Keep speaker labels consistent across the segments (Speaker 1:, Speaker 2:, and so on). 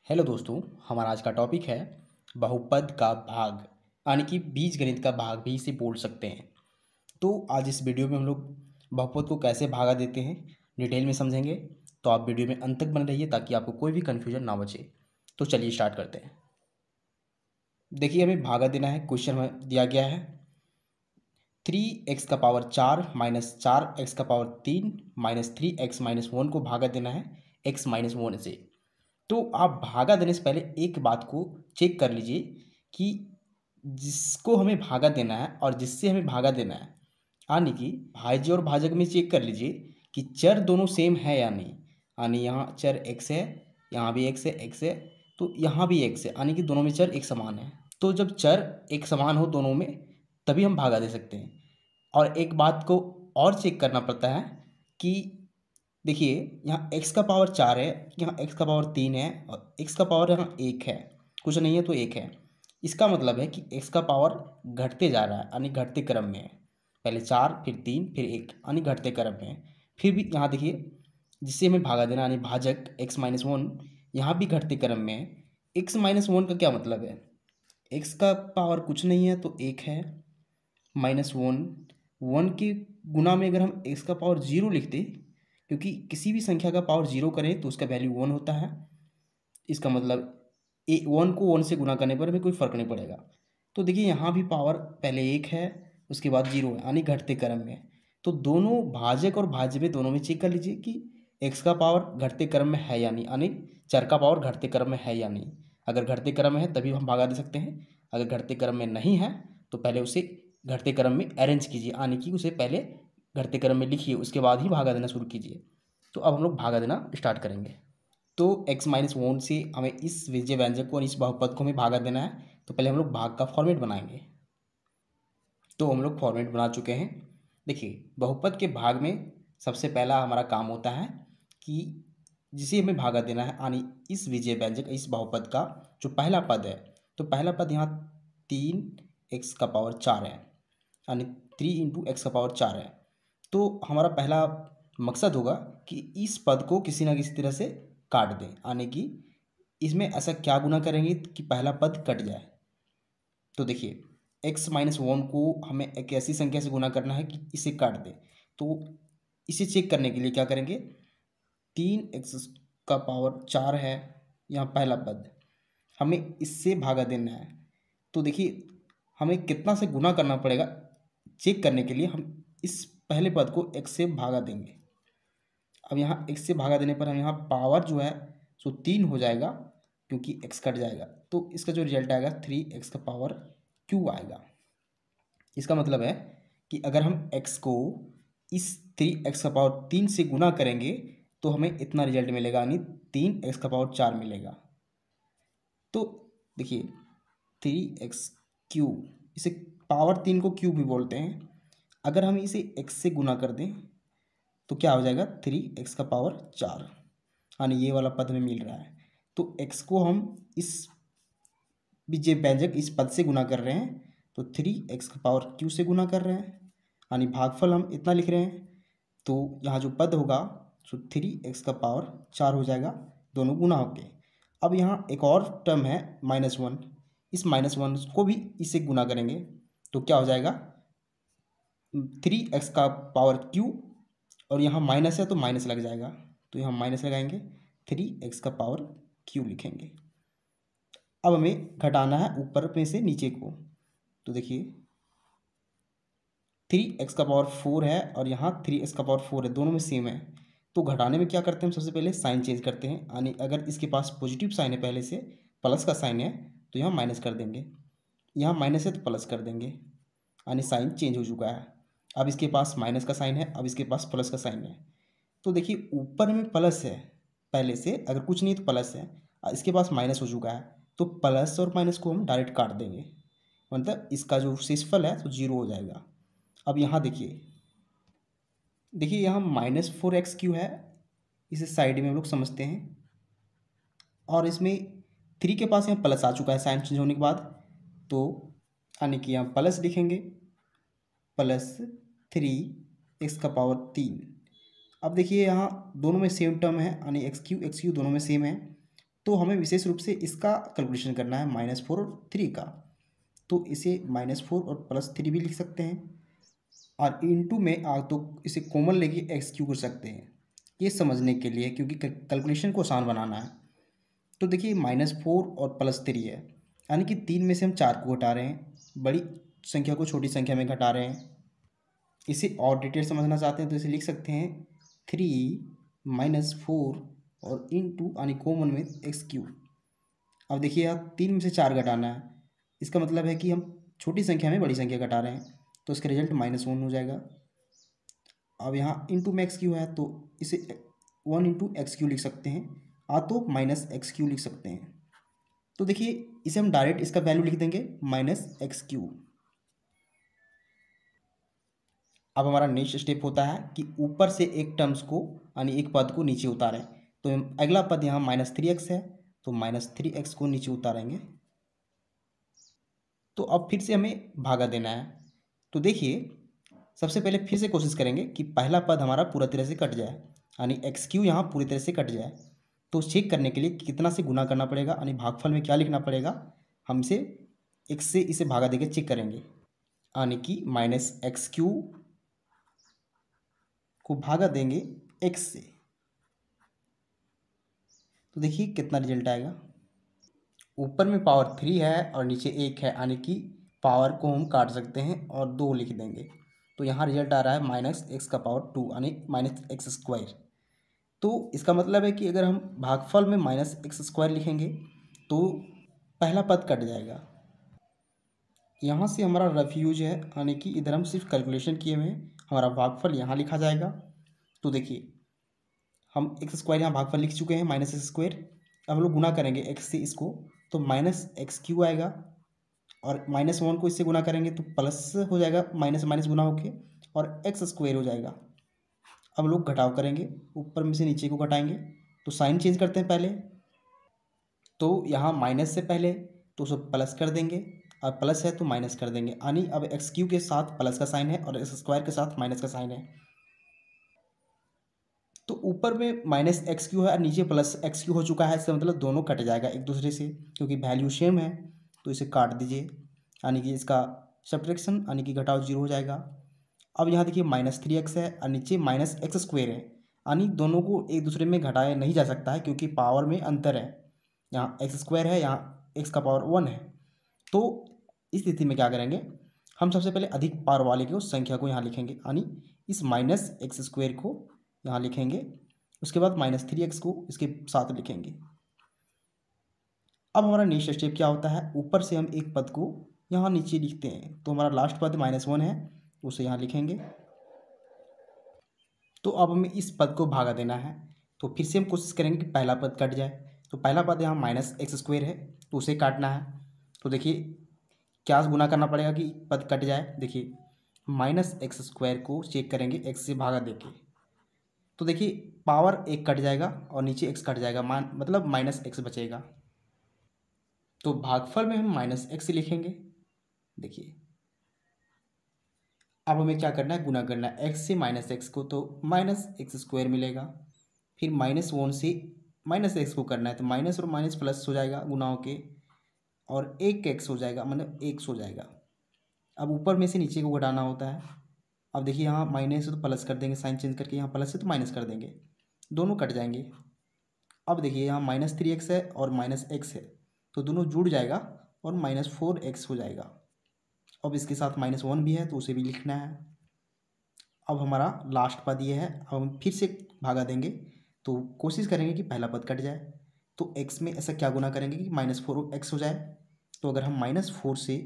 Speaker 1: Hello दोस्तों। हमारा आज का टॉपिक है बहुपद का भाग, यानी कि बीजगणित का भाग भी इसे बोल सकते हैं। तो आज इस वीडियो में हम लोग बहुपद को कैसे भागा देते हैं डिटेल में समझेंगे। तो आप वीडियो में अंत तक बने रहिए ताकि आपको कोई भी कन्फ्यूजन ना बचे। तो चलिए स्टार्ट करते हैं। देखिए, हमें भागा देना है। क्वेश्चन में दिया गया है 3x⁴ minus 4x⁴ minus 3x-1 को भागा देना है x-1 से। तो आप भागा देने से पहले एक बात को चेक कर लीजिए कि जिसको हमें भागा देना है और जिससे हमें भागा देना है, यानी कि भाज्य और भाजक में चेक कर लीजिए कि चर दोनों सेम है या नहीं। यानी यहाँ चर x है, यहाँ भी x है, तो यहाँ भी x है, यानी कि दोनों में चर एक समान है। तो जब चर एक समान हो दोनों में, तभी हम भागा दे सकते हैं। और एक बात को और चेक करना पड़ता है कि देखिए, यहाँ x⁴ है, यहाँ x⁴ है और x⁴ यहाँ 1 है। कुछ नहीं है तो 1 है। इसका मतलब है कि x⁴ घटते जा रहा है, यानी घटते क्रम में है। पहले 4, फिर 3, फिर 1, यानी घटते क्रम में है। फिर भी यहाँ देखिए, जिससे हमें भागा देना यानी भाजक x-1, यहाँ भी घटते क्रम में है। x-1 का क्या मतलब है? x का पावर कुछ नहीं है तो 1 है, -1, 1 के गुना में अगर हम x⁴ 0 लिखते, क्योंकि किसी भी संख्या का पावर 0 करें तो उसका वैल्यू 1 होता है। इसका मतलब 1 को 1 से गुना करने पर हमें कोई फ़र्क नहीं पड़ेगा। तो देखिए, यहाँ भी पावर पहले 1 है, उसके बाद 0 है, यानी घटते क्रम में। तो दोनों भाजक और भाज्य में दोनों में चेक कर लीजिए कि x का पावर घटते क्रम में है या नहीं, यानी चर का पावर घटते क्रम में है या नहीं। अगर घटते क्रम में है तभी हम भागा दे सकते हैं। अगर घटते क्रम में नहीं है तो पहले उसे घटते क्रम में अरेंज कीजिए, यानी कि उसे पहले घटते क्रम में लिखिए, उसके बाद ही भागा देना शुरू कीजिए। तो अब हम लोग भागा देना स्टार्ट करेंगे। तो x-1 से हमें इस विजय व्यंजक को और इस बहुपद को हमें भागा देना है। तो पहले हम लोग भाग का फॉर्मेट बनाएंगे। तो हम लोग फॉर्मेट बना चुके हैं। देखिए, बहुपद के भाग में सबसे पहला हमारा काम होता है कि जिसे हमें भागा देना है, यानी इस विजय व्यंजक इस बहुपद का जो पहला पद है, तो पहला पद यहाँ 3x⁴ है, यानी 3 × x⁴ है। तो हमारा पहला मकसद होगा कि इस पद को किसी ना किसी तरह से काट दें, यानी कि इसमें ऐसा क्या गुना करेंगे कि पहला पद कट जाए। तो देखिए, x-1 को हमें एक ऐसी संख्या से गुना करना है कि इसे काट दे। तो इसे चेक करने के लिए क्या करेंगे, 3x⁴ है, यहाँ पहला पद हमें इससे भागा देना है। तो देखिए, हमें कितना से गुना करना पड़ेगा चेक करने के लिए हम इस पहले पद को x से भागा देंगे। अब यहाँ x से भागा देने पर हम यहाँ पावर जो है सो 3 हो जाएगा, क्योंकि x कट जाएगा। तो इसका जो रिजल्ट आएगा 3x⁴ आएगा। इसका मतलब है कि अगर हम x को इस 3x⁴ से गुना करेंगे तो हमें इतना रिजल्ट मिलेगा, यानी 3x⁴ मिलेगा। तो देखिए, 3x3, इसे पावर 3 को क्यूब भी बोलते हैं। अगर हम इसे x से गुना कर दें तो क्या हो जाएगा, 3x⁴, यानी ये वाला पद में मिल रहा है। तो x को हम इस विजय व्यंजक इस पद से गुना कर रहे हैं, तो 3x⁴ से गुना कर रहे हैं, यानी भागफल हम इतना लिख रहे हैं। तो यहाँ जो पद होगा सो 3x⁴ हो जाएगा, दोनों गुना होके। अब यहाँ एक और टर्म है -1, इस -1 को भी इससे गुना करेंगे तो क्या हो जाएगा, 3x⁴, और यहाँ माइनस है तो माइनस लग जाएगा, तो यहाँ माइनस लगाएंगे, 3x⁴ लिखेंगे। अब हमें घटाना है ऊपर में से नीचे को। तो देखिए, 3x⁴ है और यहाँ 3x⁴ है, दोनों में सेम है। तो घटाने में क्या करते हैं, हम सबसे पहले साइन चेंज करते हैं, यानी अगर इसके पास पॉजिटिव साइन है, पहले से प्लस का साइन है, तो यहाँ माइनस कर देंगे। यहाँ माइनस है तो प्लस कर देंगे, यानी साइन चेंज हो चुका है। अब इसके पास माइनस का साइन है, अब इसके पास प्लस का साइन है। तो देखिए, ऊपर में प्लस है पहले से, अगर कुछ नहीं तो प्लस है, इसके पास माइनस हो चुका है, तो प्लस और माइनस को हम डायरेक्ट काट देंगे, मतलब इसका जो शेषफल है तो 0 हो जाएगा। अब यहाँ देखिए, यहाँ -4x³ है, इसे साइड में हम लोग समझते हैं, और इसमें 3 के पास यहाँ प्लस आ चुका है साइन चेंज होने के बाद, तो यानी कि यहाँ प्लस लिखेंगे, +3x⁴। अब देखिए, यहाँ दोनों में सेम टर्म है, यानी x³ दोनों में सेम है, तो हमें विशेष रूप से इसका कैलकुलेशन करना है -4 और 3 का। तो इसे -4 और +3 भी लिख सकते हैं, और इंटू में तो इसे कॉमन लेके एक्स क्यू कर सकते हैं, ये समझने के लिए, क्योंकि कैलकुलेशन को आसान बनाना है। तो देखिए -4 और +3 है, यानी कि 3 में से हम 4 को घटा रहे हैं, बड़ी संख्या को छोटी संख्या में घटा रहे हैं। इसे और डिटेल समझना चाहते हैं तो इसे लिख सकते हैं 3 -4 और इंटू यानी कॉमन में एक्स क्यू। अब देखिए यहाँ 3 में से 4 घटाना है, इसका मतलब है कि हम छोटी संख्या में बड़ी संख्या घटा रहे हैं, तो इसका रिजल्ट -1 हो जाएगा। अब यहाँ इंटू में एक्स क्यू है तो इसे 1 इंटू एक्स क्यू लिख सकते हैं, तो -x क्यू लिख सकते हैं। तो देखिए इसे हम डायरेक्ट इसका वैल्यू लिख देंगे -x क्यू। अब हमारा नेक्स्ट स्टेप होता है कि ऊपर से एक टर्म्स को यानी एक पद को नीचे उतारें। तो अगला पद यहाँ -3x है, तो -3x को नीचे उतारेंगे। तो अब फिर से हमें भागा देना है। तो देखिए सबसे पहले फिर से कोशिश करेंगे कि पहला पद हमारा पूरा तरह से कट जाए, यानी एक्स क्यू यहाँ पूरी तरह से कट जाए। तो चेक करने के लिए कितना से गुना करना पड़ेगा, यानी भागफल में क्या लिखना पड़ेगा, हम इसे x से इसे भागा देकर चेक करेंगे, यानी कि -x³ को भागा देंगे x से। तो देखिए कितना रिजल्ट आएगा। ऊपर में पावर 3 है और नीचे 1 है, यानी कि पावर को हम काट सकते हैं और 2 लिख देंगे। तो यहाँ रिजल्ट आ रहा है -x⁻², यानी -x²। तो इसका मतलब है कि अगर हम भागफल में -x² लिखेंगे तो पहला पद कट जाएगा। यहाँ से हमारा रफ यूज है, यानी कि इधर हम सिर्फ कैलकुलेशन किए हुए हैं, हमारा भागफल यहाँ लिखा जाएगा। तो देखिए हम x² यहाँ भागफल लिख चुके हैं -x²। अब हम लोग गुना करेंगे x से इसको, तो -x³ आएगा, और -1 को इससे गुना करेंगे तो प्लस हो जाएगा, माइनस माइनस गुना होके, और x² हो जाएगा। अब लोग घटाव करेंगे, ऊपर में से नीचे को घटाएंगे, तो साइन चेंज करते हैं पहले। तो यहाँ माइनस से पहले तो उसे प्लस कर देंगे, और प्लस है तो माइनस कर देंगे, यानी अब x³ के साथ प्लस का साइन है और x² के साथ माइनस का साइन है। तो ऊपर में -x³ है और नीचे +x³ हो चुका है, इसका मतलब दोनों कट जाएगा एक दूसरे से, क्योंकि वैल्यू सेम है। तो इसे काट दीजिए, यानी कि इसका सब्ट्रैक्शन यानी कि घटाव 0 हो जाएगा। अब यहाँ देखिए -3x है और नीचे -x² है, यानी दोनों को एक दूसरे में घटाया नहीं जा सकता है, क्योंकि पावर में अंतर है। यहाँ x² है, यहाँ x⁻1 है। तो इस स्थिति में क्या करेंगे, हम सबसे पहले अधिक पावर वाले को संख्या को यहाँ लिखेंगे, यानी इस -x² को यहाँ लिखेंगे, उसके बाद -3x को इसके साथ लिखेंगे। अब हमारा नेक्स्ट स्टेप क्या होता है, ऊपर से हम एक पद को यहाँ नीचे लिखते हैं। तो हमारा लास्ट पद -1 है, उसे यहाँ लिखेंगे। तो अब हमें इस पद को भागा देना है, तो फिर से हम कोशिश करेंगे कि पहला पद कट जाए। तो पहला पद यहाँ -x² है, तो उसे काटना है। तो देखिए क्या गुना करना पड़ेगा कि पद कट जाए। देखिए -x² को चेक करेंगे x से भागा देके, तो देखिए पावर 1 कट जाएगा और नीचे x कट जाएगा, मतलब -x बचेगा। तो भागफल में हम -x लिखेंगे। देखिए अब हमें क्या करना है, गुना करना है x से -x को, तो -x² मिलेगा। फिर -1 से -x को करना है, तो माइनस और माइनस प्लस हो जाएगा गुना होके, और 1x हो जाएगा, मतलब x हो जाएगा। अब ऊपर में से नीचे को घटाना होता है। अब देखिए यहाँ माइनस है तो प्लस कर देंगे, साइन चेंज करके, यहाँ प्लस है तो माइनस कर देंगे, दोनों कट जाएंगे। अब देखिए यहाँ -3x है और -x है, तो दोनों जुड़ जाएगा और -4x हो जाएगा। अब इसके साथ -1 भी है तो उसे भी लिखना है। अब हमारा लास्ट पद ये है, अब हम फिर से भागा देंगे, तो कोशिश करेंगे कि पहला पद कट जाए। तो x में ऐसा क्या गुना करेंगे कि -4x हो जाए। तो अगर हम -4 से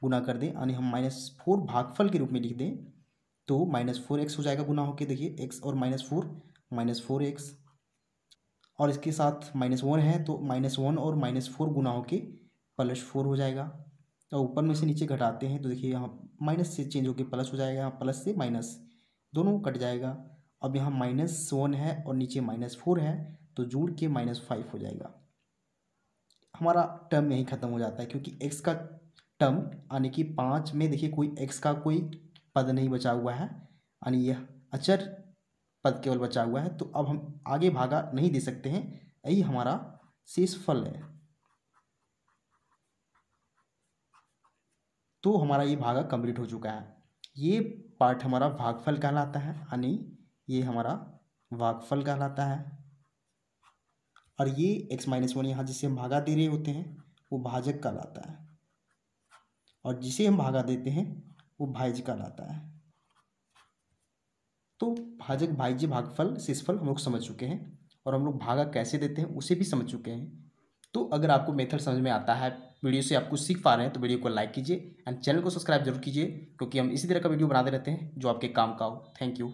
Speaker 1: गुना कर दें, यानी हम -4 भागफल के रूप में लिख दें, तो -4x हो जाएगा गुना होके। देखिए x और -4x, और इसके साथ -1 है तो -1 और -4 गुना होके +4 हो जाएगा। तो ऊपर में से नीचे घटाते हैं, तो देखिए यहाँ माइनस से चेंज होके प्लस हो जाएगा, यहाँ प्लस से माइनस दोनों कट जाएगा। अब यहाँ -1 है और नीचे -4 है, तो जुड़ के -5 हो जाएगा। हमारा टर्म यहीं ख़त्म हो जाता है, क्योंकि x का टर्म यानी कि 5 में देखिए कोई x का कोई पद नहीं बचा हुआ है, यानी यह अचर पद केवल बचा हुआ है। तो अब हम आगे भागा नहीं दे सकते हैं, यही हमारा शेषफल है। तो हमारा ये भागा कंप्लीट हो चुका है। ये पार्ट हमारा भागफल कहलाता है, यानी ये हमारा भागफल कहलाता है। और ये x-1 यहाँ जिसे हम भागा दे रहे होते हैं वो भाजक कहलाता है, और जिसे हम भागा देते हैं वो भाज्य कहलाता है। तो भाजक, भाज्य, भागफल, शेषफल हम लोग समझ चुके हैं, और हम लोग भागा कैसे देते हैं उसे भी समझ चुके हैं। तो अगर आपको मेथड समझ में आता है, वीडियो से आप कुछ सीख पा रहे हैं, तो वीडियो को लाइक कीजिए एंड चैनल को सब्सक्राइब जरूर कीजिए, क्योंकि हम इसी तरह का वीडियो बनाते रहते हैं जो आपके काम का हो। Thank you.